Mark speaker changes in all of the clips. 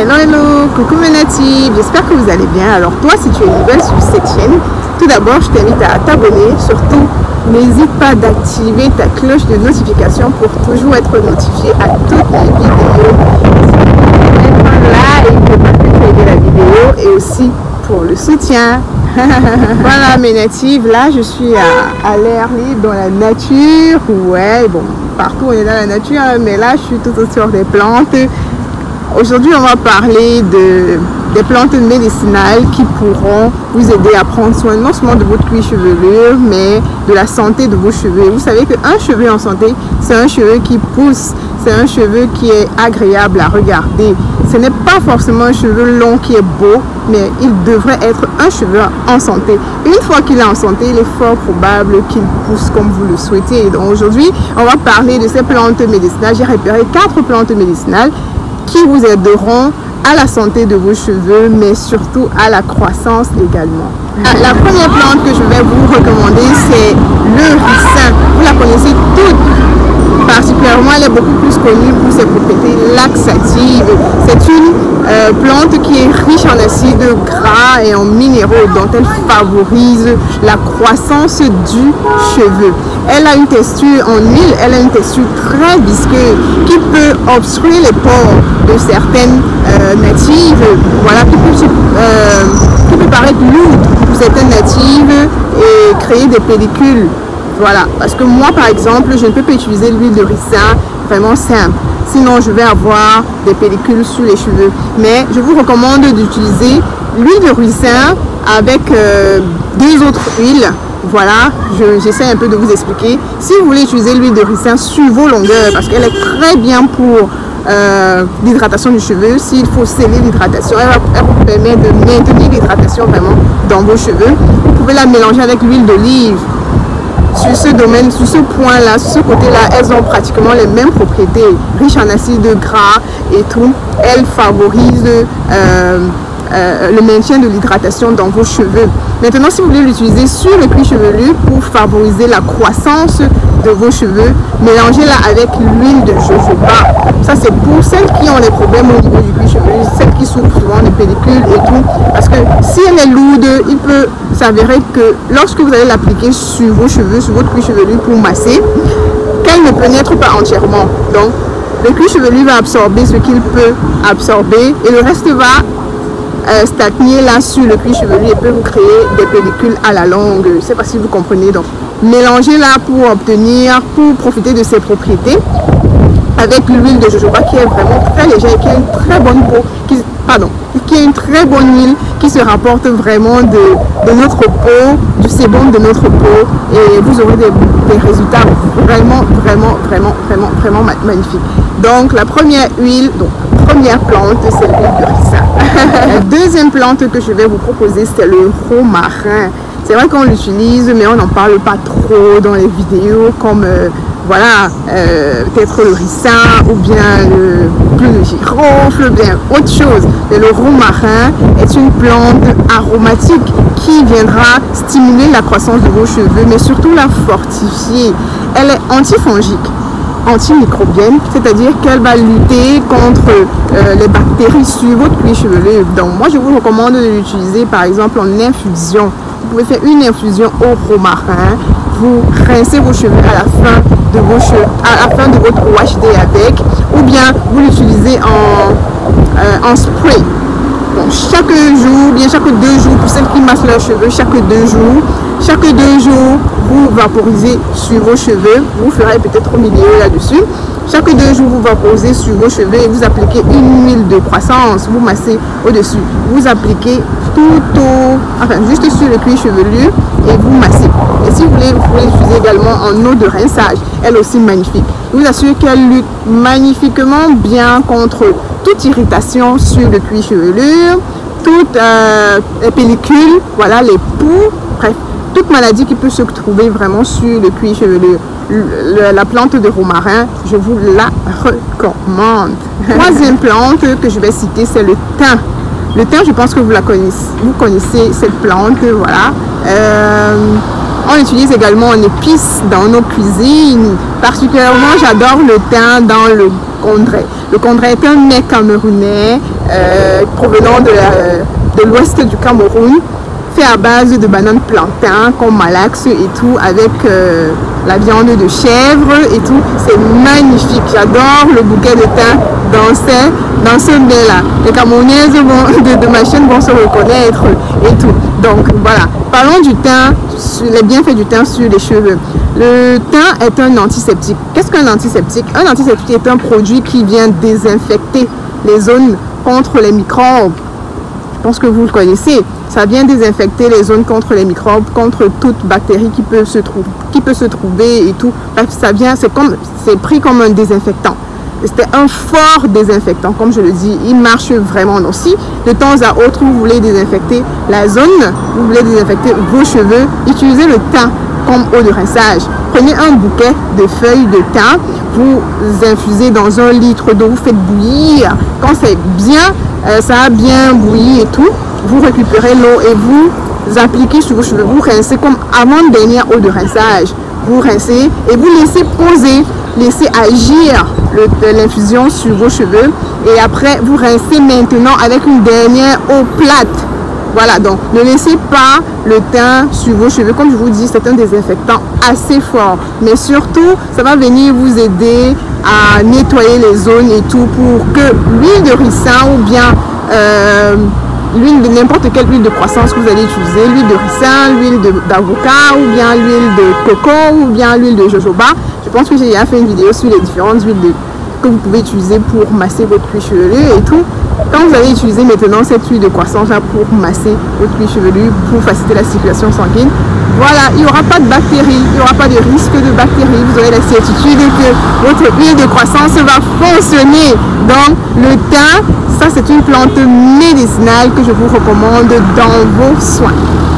Speaker 1: Hello, coucou mes natifs, j'espère que vous allez bien. Alors toi, si tu es nouvelle sur cette chaîne, tout d'abord je t'invite à t'abonner. Surtout, n'hésite pas d'activer ta cloche de notification pour toujours être notifié à toutes les vidéos. Mettre un like pour partager la vidéo et aussi pour le soutien. Voilà mes natifs, là je suis à l'air libre dans la nature. Ouais, bon, partout on est dans la nature, mais là je suis tout autour des plantes. Aujourd'hui, on va parler des plantes médicinales qui pourront vous aider à prendre soin non seulement de votre cuir chevelu, mais de la santé de vos cheveux. Vous savez qu'un cheveu en santé, c'est un cheveu qui pousse, c'est un cheveu qui est agréable à regarder. Ce n'est pas forcément un cheveu long qui est beau, mais il devrait être un cheveu en santé. Une fois qu'il est en santé, il est fort probable qu'il pousse comme vous le souhaitez. Donc aujourd'hui, on va parler de ces plantes médicinales. J'ai repéré 4 plantes médicinales qui vous aideront à la santé de vos cheveux, mais surtout à la croissance également. La première plante que je vais vous recommander, c'est le ricin. Vous la connaissez toutes, particulièrement elle est beaucoup plus connue pour ses propriétés laxatives. C'est une plante qui est riche en acides gras et en minéraux, dont elle favorise la croissance du cheveu. Elle a une texture en huile, elle a une texture très visqueuse qui peut obstruer les pores de certaines natives, voilà, qui peut paraître lourde pour certaines natives et créer des pellicules. Voilà, parce que moi par exemple, je ne peux pas utiliser l'huile de ricin vraiment simple. Sinon, je vais avoir des pellicules sur les cheveux. Mais je vous recommande d'utiliser l'huile de ricin avec 2 autres huiles. Voilà, j'essaie un peu de vous expliquer. Si vous voulez utiliser l'huile de ricin sur vos longueurs, parce qu'elle est très bien pour l'hydratation du cheveu, s'il faut sceller l'hydratation, elle vous permet de maintenir l'hydratation vraiment dans vos cheveux. Vous pouvez la mélanger avec l'huile d'olive. Sur ce domaine, sur ce point-là, sur ce côté-là, elles ont pratiquement les mêmes propriétés, riches en acides gras et tout. Elles favorisent le maintien de l'hydratation dans vos cheveux. Maintenant, si vous voulez l'utiliser sur le cuir chevelu pour favoriser la croissance de vos cheveux, mélangez-la avec l'huile de jojoba. Ça, c'est pour celles qui ont des problèmes au niveau du cuir chevelu, celles qui souffrent souvent de pellicules et tout. Parce que si elle est lourde, il peut s'avérer que lorsque vous allez l'appliquer sur vos cheveux, sur votre cuir chevelu pour masser, qu'elle ne pénètre pas entièrement. Donc, le cuir chevelu va absorber ce qu'il peut absorber et le reste va stagner là sur le cuir chevelu et peut vous créer des pellicules à la longue. Je ne sais pas si vous comprenez. Donc, mélangez là pour profiter de ses propriétés avec l'huile de jojoba qui est vraiment très légère et qui a une très bonne peau, qui est une très bonne huile qui se rapporte vraiment de notre peau, du sébum de notre peau, et vous aurez des résultats vraiment magnifiques. Donc la première huile, première plante, c'est l'huile de ricin. La deuxième plante que je vais vous proposer, c'est le romarin. C'est vrai qu'on l'utilise, mais on n'en parle pas trop dans les vidéos, comme voilà, peut-être le ricin ou bien le girofle, bien autre chose. Mais le romarin est une plante aromatique qui viendra stimuler la croissance de vos cheveux, mais surtout la fortifier. Elle est antifongique, antimicrobienne, c'est-à-dire qu'elle va lutter contre les bactéries sur votre cuir chevelu. Donc moi je vous recommande de l'utiliser par exemple en infusion. Vous pouvez faire une infusion au romarin, vous rincez vos cheveux à la fin de votre wash day avec, ou bien vous l'utilisez en spray. Donc chaque jour, bien chaque 2 jours, pour celles qui massent leurs cheveux, chaque 2 jours, vous vaporisez sur vos cheveux. Vous ferez peut-être au milieu là-dessus. Chaque 2 jours, vous vaporisez sur vos cheveux et vous appliquez une huile de croissance. Vous massez au-dessus. Vous appliquez juste sur le cuir chevelu et vous massez. Et si vous voulez, vous pouvez l'utiliser également en eau de rinçage. Elle aussi magnifique. Je vous assure qu'elle lutte magnifiquement bien contre toute irritation sur le cuir chevelu, toute pellicule, voilà, les poux, bref, toute maladie qui peut se trouver vraiment sur le cuir chevelu. La plante de romarin, je vous la recommande. Troisième plante que je vais citer, c'est le thym. Le thym, je pense que vous connaissez cette plante, voilà. On l'utilise également en épices dans nos cuisines. Particulièrement, j'adore le thym dans le condré. Le condré est un mets camerounais provenant de l'ouest du Cameroun, fait à base de bananes plantain comme malax et tout, avec la viande de chèvre et tout. C'est magnifique, j'adore le bouquet de thym dans ce bain-là. Les Camerounaises de ma chaîne vont se reconnaître et tout. Donc voilà, parlons du thym, les bienfaits du thym sur les cheveux. Le thym est un antiseptique. Qu'est-ce qu'un antiseptique? Un antiseptique est un produit qui vient désinfecter les zones contre les microbes. Je pense que vous le connaissez. Ça vient désinfecter les zones contre les microbes, contre toute bactérie qui peut se trouver et tout. Bref, ça vient, c'est pris comme un désinfectant. C'était un fort désinfectant, comme je le dis. Il marche vraiment. Donc si de temps à autre vous voulez désinfecter la zone, vous voulez désinfecter vos cheveux, utilisez le thym comme eau de rinçage. Prenez un bouquet de feuilles de thym, vous infusez dans 1 litre d'eau, vous faites bouillir. Quand c'est bien, ça a bien bouilli et tout, vous récupérez l'eau et vous appliquez sur vos cheveux. Vous rincez comme avant-dernière eau de rinçage. Vous rincez et vous laissez poser, laissez agir l'infusion sur vos cheveux. Et après, vous rincez maintenant avec une dernière eau plate. Voilà, donc ne laissez pas le thym sur vos cheveux. Comme je vous dis, c'est un désinfectant assez fort. Mais surtout, ça va venir vous aider à nettoyer les zones et tout pour que l'huile de ricin ou bien l'huile de n'importe quelle huile de croissance que vous allez utiliser, l'huile de ricin, l'huile d'avocat ou bien l'huile de coco ou bien l'huile de jojoba. Je pense que j'ai déjà fait une vidéo sur les différentes huiles que vous pouvez utiliser pour masser votre cuir chevelu et tout. Quand vous allez utiliser maintenant cette huile de croissance là pour masser votre cuir chevelu, pour faciliter la circulation sanguine, voilà, il n'y aura pas de bactéries, il n'y aura pas de risque de bactéries. Vous aurez la certitude que votre huile de croissance va fonctionner. Donc le thym, ça c'est une plante médicinale que je vous recommande dans vos soins.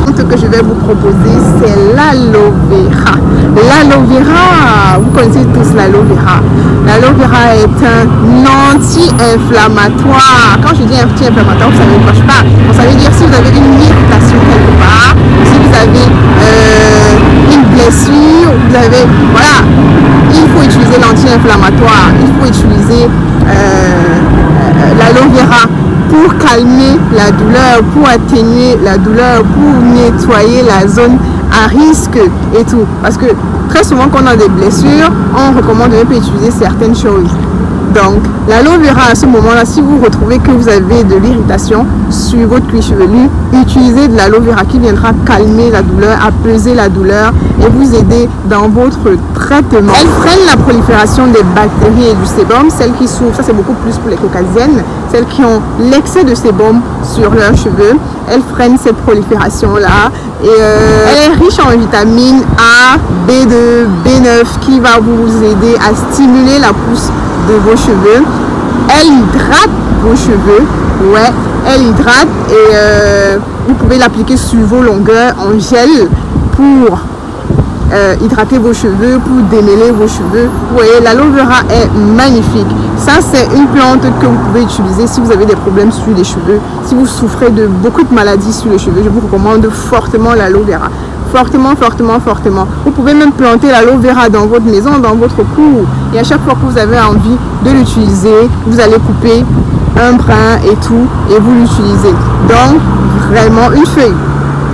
Speaker 1: La plante que je vais vous proposer, c'est l'aloe vera. L'aloe vera, vous connaissez tous l'aloe vera. L'aloe vera est un anti-inflammatoire. Quand je dis anti-inflammatoire, vous savez de quoi je parle. Ça veut dire si vous avez une irritation quelque part, si vous avez une blessure, vous avez, voilà, il faut utiliser l'anti-inflammatoire. Il faut utiliser l'aloe vera pour calmer la douleur, pour atténuer la douleur, pour nettoyer la zone à risque et tout. Parce que très souvent quand on a des blessures, on recommande de ne pas utiliser certaines choses. Donc l'aloe vera à ce moment-là, si vous retrouvez que vous avez de l'irritation sur votre cuir chevelu, utilisez de l'aloe vera qui viendra calmer la douleur, apaiser la douleur et vous aider dans votre traitement. Elle freine la prolifération des bactéries et du sébum, celles qui souffrent, ça c'est beaucoup plus pour les caucasiennes, celles qui ont l'excès de sébum sur leurs cheveux. Elle freine cette prolifération-là et elle est riche en vitamines A, B2, B9 qui va vous aider à stimuler la pousse de vos cheveux. Elle hydrate vos cheveux, ouais, elle hydrate et vous pouvez l'appliquer sur vos longueurs en gel pour hydrater vos cheveux, pour démêler vos cheveux. Vous voyez, l'aloe vera est magnifique. Ça, c'est une plante que vous pouvez utiliser si vous avez des problèmes sur les cheveux. Si vous souffrez de beaucoup de maladies sur les cheveux, je vous recommande fortement l'aloe vera. Fortement, fortement, fortement. Vous pouvez même planter l'aloe vera dans votre maison, dans votre cour. Et à chaque fois que vous avez envie de l'utiliser, vous allez couper un brin et tout, et vous l'utilisez. Donc, vraiment, une feuille.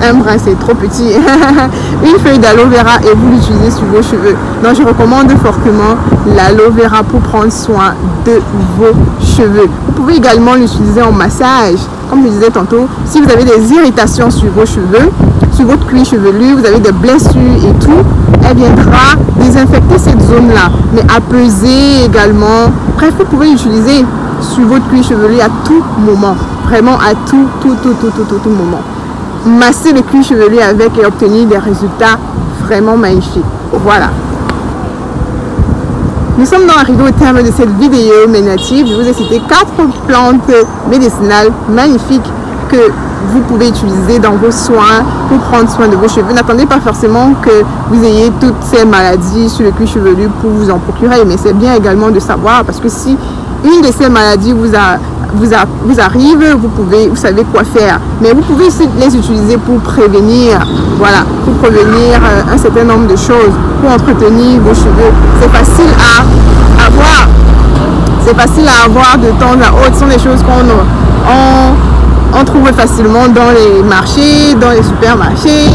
Speaker 1: Un brin c'est trop petit. Une feuille d'aloe vera et vous l'utilisez sur vos cheveux. Donc je recommande fortement l'aloe vera pour prendre soin de vos cheveux. Vous pouvez également l'utiliser en massage. Comme je disais tantôt, si vous avez des irritations sur vos cheveux, sur votre cuir chevelu, vous avez des blessures et tout, elle viendra désinfecter cette zone là, mais apaiser également. Bref, vous pouvez l'utiliser sur votre cuir chevelu à tout moment, vraiment à tout moment. Masser le cuir chevelu avec et obtenir des résultats vraiment magnifiques. Voilà. Nous sommes dans l'arrivée au terme de cette vidéo ménative. Je vous ai cité 4 plantes médicinales magnifiques que vous pouvez utiliser dans vos soins pour prendre soin de vos cheveux. N'attendez pas forcément que vous ayez toutes ces maladies sur le cuir chevelu pour vous en procurer, mais c'est bien également de savoir, parce que si une de ces maladies vous arrive, vous savez quoi faire. Mais vous pouvez aussi les utiliser pour prévenir, voilà, pour prévenir un certain nombre de choses, pour entretenir vos cheveux. C'est facile à avoir. C'est facile à avoir de temps à autre. Ce sont des choses on trouve facilement dans les marchés, dans les supermarchés,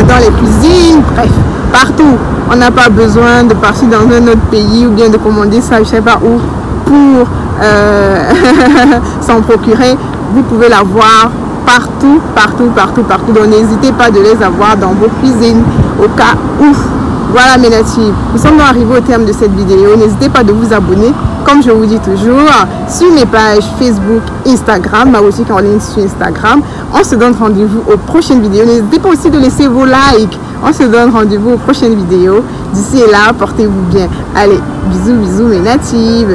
Speaker 1: dans les cuisines, bref, partout. On n'a pas besoin de partir dans un autre pays ou bien de commander ça, je sais pas où, pour s'en procurer. Vous pouvez l'avoir partout, partout, partout, partout. Donc n'hésitez pas de les avoir dans vos cuisines au cas où. Voilà mes natifs, nous sommes arrivés au terme de cette vidéo. N'hésitez pas de vous abonner, comme je vous dis toujours, sur mes pages Facebook, Instagram, Marosi Caroline sur Instagram. On se donne rendez-vous aux prochaines vidéos. N'hésitez pas aussi de laisser vos likes. On se donne rendez-vous aux prochaines vidéos. D'ici là, portez-vous bien. Allez, bisous, bisous mes natifs.